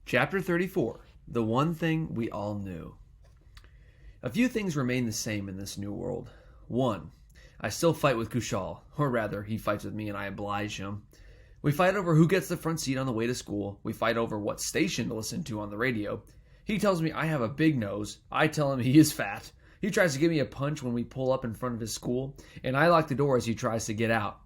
Chapter 34, The One Thing We All Knew. A few things remain the same in this new world. 1. I still fight with Kushal, or rather, he fights with me and I oblige him. We fight over who gets the front seat on the way to school. We fight over what station to listen to on the radio. He tells me I have a big nose. I tell him he is fat. He tries to give me a punch when we pull up in front of his school, and I lock the door as he tries to get out.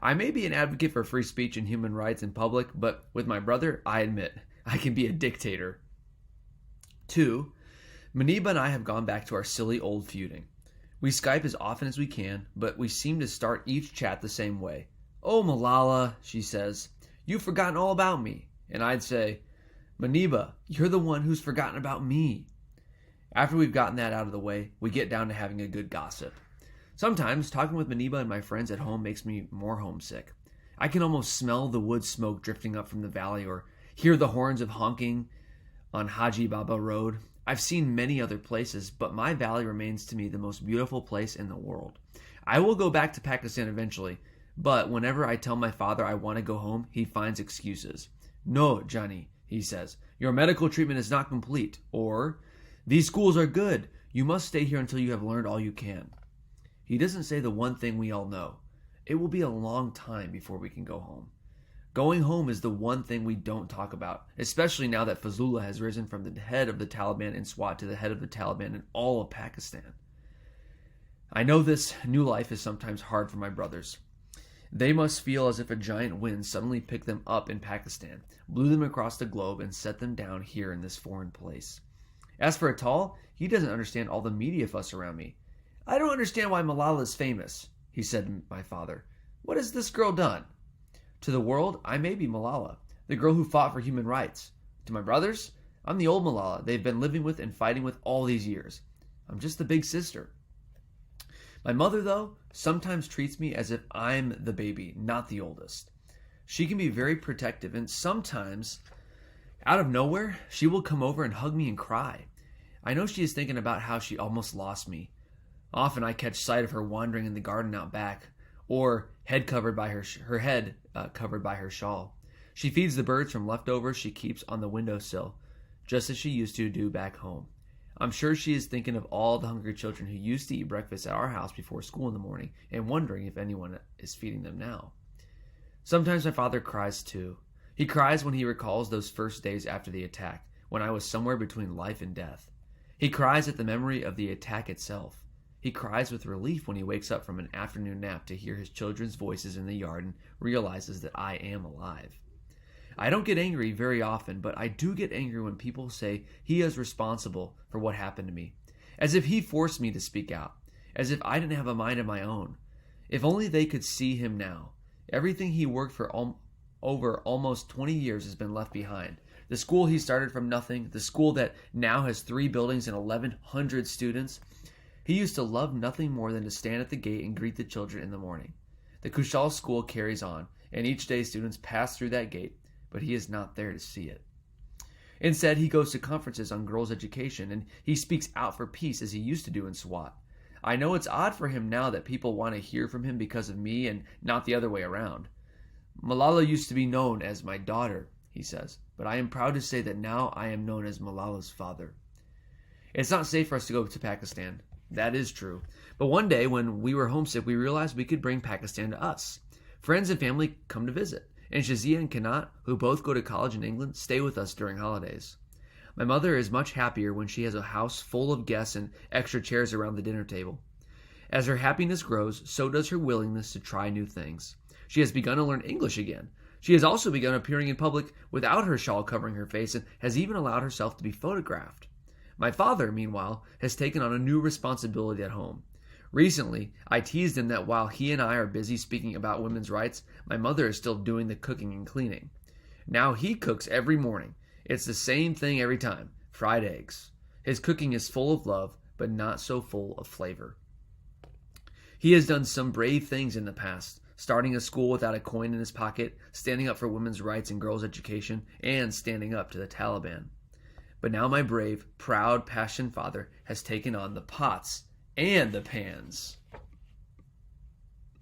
I may be an advocate for free speech and human rights in public, but with my brother, I admit, I can be a dictator. 2. Maniba and I have gone back to our silly old feuding. We Skype as often as we can, but we seem to start each chat the same way. "Oh, Malala," she says, "you've forgotten all about me." And I'd say, "Maniba, you're the one who's forgotten about me." After we've gotten that out of the way, we get down to having a good gossip. Sometimes, talking with Maniba and my friends at home makes me more homesick. I can almost smell the wood smoke drifting up from the valley or hear the horns of honking on Haji Baba Road. I've seen many other places, but my valley remains to me the most beautiful place in the world. I will go back to Pakistan eventually, but whenever I tell my father I want to go home, he finds excuses. "No, Johnny," he says, "your medical treatment is not complete," or "these schools are good. You must stay here until you have learned all you can." He doesn't say the one thing we all know. It will be a long time before we can go home. Going home is the one thing we don't talk about, especially now that Fazlullah has risen from the head of the Taliban in Swat to the head of the Taliban in all of Pakistan. I know this new life is sometimes hard for my brothers. They must feel as if a giant wind suddenly picked them up in Pakistan, blew them across the globe, and set them down here in this foreign place. As for Atal, he doesn't understand all the media fuss around me. "I don't understand why Malala is famous," he said to my father. "What has this girl done?" To the world, I may be Malala, the girl who fought for human rights. To my brothers, I'm the old Malala they've been living with and fighting with all these years. I'm just the big sister. My mother, though, sometimes treats me as if I'm the baby, not the oldest. She can be very protective, and sometimes, out of nowhere, she will come over and hug me and cry. I know she is thinking about how she almost lost me. Often I catch sight of her wandering in the garden out back, or head covered by her head covered by her shawl. She feeds the birds from leftovers she keeps on the windowsill, just as she used to do back home. I'm sure she is thinking of all the hungry children who used to eat breakfast at our house before school in the morning, and wondering if anyone is feeding them now. Sometimes my father cries too. He cries when he recalls those first days after the attack, when I was somewhere between life and death. He cries at the memory of the attack itself. He cries with relief when he wakes up from an afternoon nap to hear his children's voices in the yard and realizes that I am alive. I don't get angry very often, but I do get angry when people say he is responsible for what happened to me, as if he forced me to speak out, as if I didn't have a mind of my own. If only they could see him now. Everything he worked for over almost 20 years has been left behind. The school he started from nothing, the school that now has 3 buildings and 1,100 students. He used to love nothing more than to stand at the gate and greet the children in the morning. The Kushal school carries on, and each day students pass through that gate, but he is not there to see it. Instead, he goes to conferences on girls' education, and he speaks out for peace as he used to do in Swat. I know it's odd for him now that people want to hear from him because of me and not the other way around. "Malala used to be known as my daughter," he says, "but I am proud to say that now I am known as Malala's father." It's not safe for us to go to Pakistan. That is true. But one day when we were homesick, we realized we could bring Pakistan to us. Friends and family come to visit, and Shazia and Kanat, who both go to college in England, stay with us during holidays. My mother is much happier when she has a house full of guests and extra chairs around the dinner table. As her happiness grows, so does her willingness to try new things. She has begun to learn English again. She has also begun appearing in public without her shawl covering her face and has even allowed herself to be photographed. My father, meanwhile, has taken on a new responsibility at home. Recently, I teased him that while he and I are busy speaking about women's rights, my mother is still doing the cooking and cleaning. Now he cooks every morning. It's the same thing every time: fried eggs. His cooking is full of love, but not so full of flavor. He has done some brave things in the past, starting a school without a coin in his pocket, standing up for women's rights and girls' education, and standing up to the Taliban. But now my brave, proud, passionate father has taken on the pots and the pans.